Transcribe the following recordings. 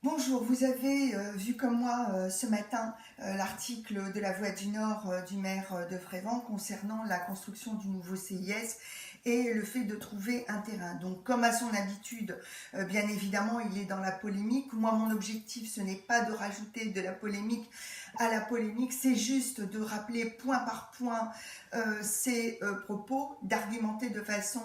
Bonjour, vous avez vu comme moi ce matin l'article de la Voix du Nord du maire de Frévent concernant la construction du nouveau CIS et le fait de trouver un terrain. Donc comme à son habitude, bien évidemment, il est dans la polémique. Moi, mon objectif, ce n'est pas de rajouter de la polémique à la polémique, c'est juste de rappeler point par point ses propos, d'argumenter de façon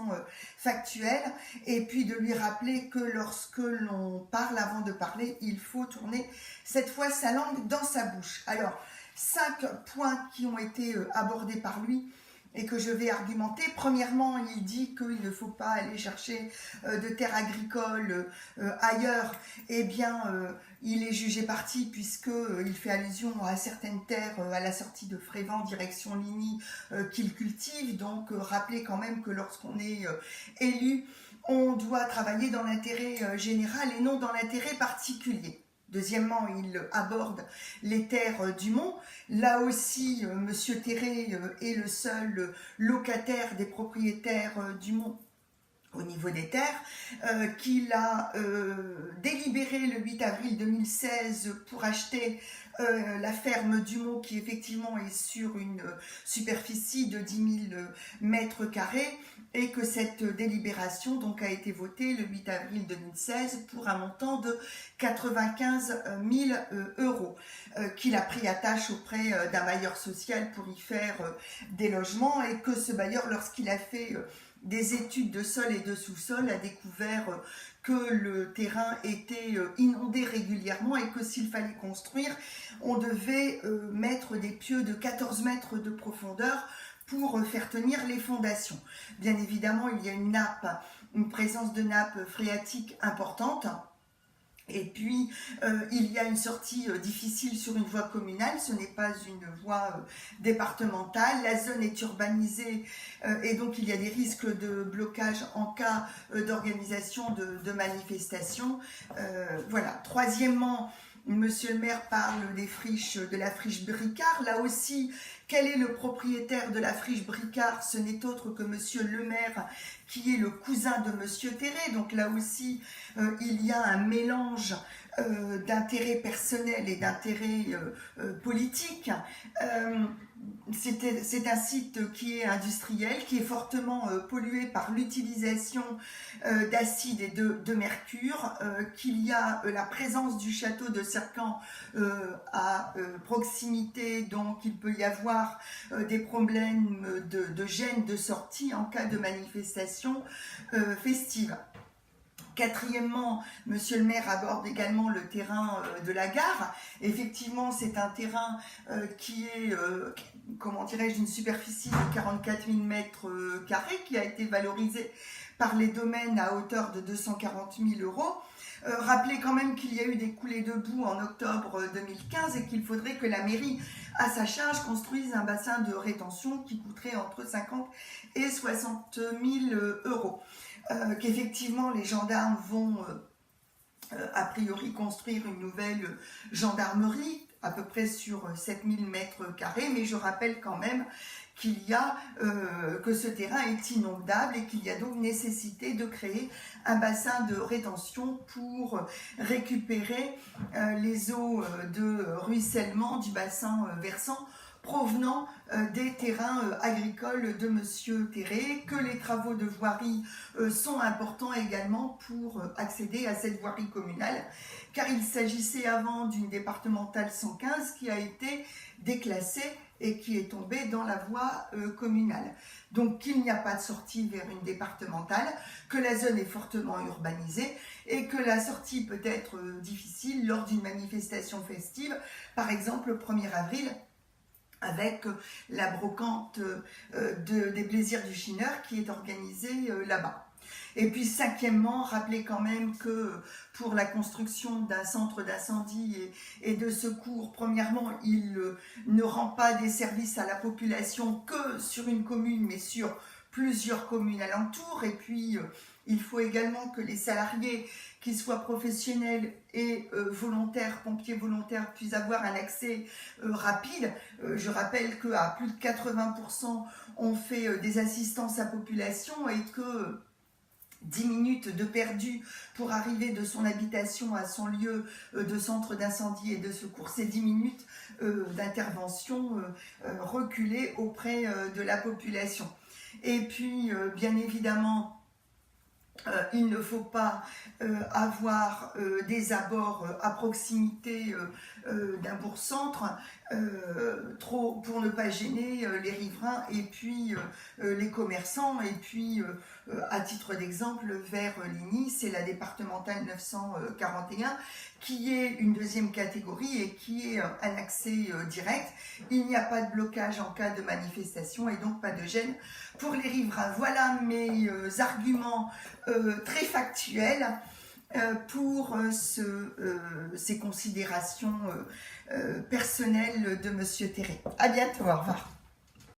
factuelle et puis de lui rappeler que lorsque l'on parle avant de parler, il faut tourner cette fois sa langue dans sa bouche. Alors, 5 points qui ont été abordés par lui et que je vais argumenter. Premièrement, il dit qu'il ne faut pas aller chercher de terres agricoles ailleurs. Eh bien, il est jugé parti puisqu'il fait allusion à certaines terres à la sortie de Frévent, direction Ligny, qu'il cultive. Donc, rappelez quand même que lorsqu'on est élu, on doit travailler dans l'intérêt général et non dans l'intérêt particulier. Deuxièmement, il aborde les terres du Mont. Là aussi, Monsieur Terré est le seul locataire des propriétaires du Mont au niveau des terres, qu'il a délibéré le 8 avril 2016 pour acheter la ferme du Mont qui effectivement est sur une superficie de 10 000 mètres carrés et que cette délibération donc a été votée le 8 avril 2016 pour un montant de 95 000 euros qu'il a pris à tâche auprès d'un bailleur social pour y faire des logements et que ce bailleur, lorsqu'il a fait des études de sol et de sous-sol, a découvert que le terrain était inondé régulièrement et que s'il fallait construire, on devait mettre des pieux de 14 mètres de profondeur pour faire tenir les fondations. Bien évidemment, il y a une présence de nappe phréatique importante. Et puis, il y a une sortie difficile sur une voie communale, ce n'est pas une voie départementale. La zone est urbanisée et donc il y a des risques de blocage en cas d'organisation de manifestations. Voilà. Troisièmement, Monsieur le maire parle des friches, de la friche Bricard. Là aussi, quel est le propriétaire de la friche Bricard? Ce n'est autre que Monsieur le maire, qui est le cousin de Monsieur Terré. Donc là aussi, il y a un mélange d'intérêts personnels et d'intérêts politiques. C'est un site qui est industriel, qui est fortement pollué par l'utilisation d'acide et de mercure, qu'il y a la présence du château de Cercamps à proximité, donc il peut y avoir des problèmes de gêne de sortie en cas de manifestation festive. Quatrièmement, Monsieur le maire aborde également le terrain de la gare. Effectivement, c'est un terrain qui est, comment dirais-je, d'une superficie de 44 000 mètres carrés, qui a été valorisé par les domaines à hauteur de 240 000 euros. Rappelez quand même qu'il y a eu des coulées de boue en octobre 2015 et qu'il faudrait que la mairie, à sa charge, construise un bassin de rétention qui coûterait entre 50 et 60 000 euros. Qu'effectivement les gendarmes vont a priori construire une nouvelle gendarmerie à peu près sur 7000 mètres carrés, mais je rappelle quand même qu'il y a que ce terrain est inondable et qu'il y a donc nécessité de créer un bassin de rétention pour récupérer les eaux de ruissellement du bassin versant provenant des terrains agricoles de Monsieur Terré, que les travaux de voirie sont importants également pour accéder à cette voirie communale, car il s'agissait avant d'une départementale 115 qui a été déclassée et qui est tombée dans la voie communale. Donc qu'il n'y a pas de sortie vers une départementale, que la zone est fortement urbanisée et que la sortie peut être difficile lors d'une manifestation festive, par exemple le 1er avril, avec la brocante des plaisirs du Chineur qui est organisée là-bas. Et puis cinquièmement, rappelez quand même que pour la construction d'un centre d'incendie et de secours, premièrement, il ne rend pas des services à la population que sur une commune, mais sur plusieurs communes alentours. Et puis, il faut également que les salariés, qu'ils soient professionnels et volontaires, pompiers volontaires, puissent avoir un accès rapide. Je rappelle qu'à plus de 80%, on fait des assistances à population et que 10 minutes de perdu pour arriver de son habitation à son lieu de centre d'incendie et de secours. C'est 10 minutes d'intervention reculée auprès de la population. Et puis, bien évidemment, il ne faut pas avoir des abords à proximité d'un bourg-centre trop pour ne pas gêner les riverains et puis les commerçants. Et puis, à titre d'exemple, vers Ligny, c'est la départementale 941 qui est une deuxième catégorie et qui est un accès direct. Il n'y a pas de blocage en cas de manifestation et donc pas de gêne pour les riverains. Voilà mes arguments très factuels pour ces considérations personnelles de Monsieur Terré. À bientôt, au revoir.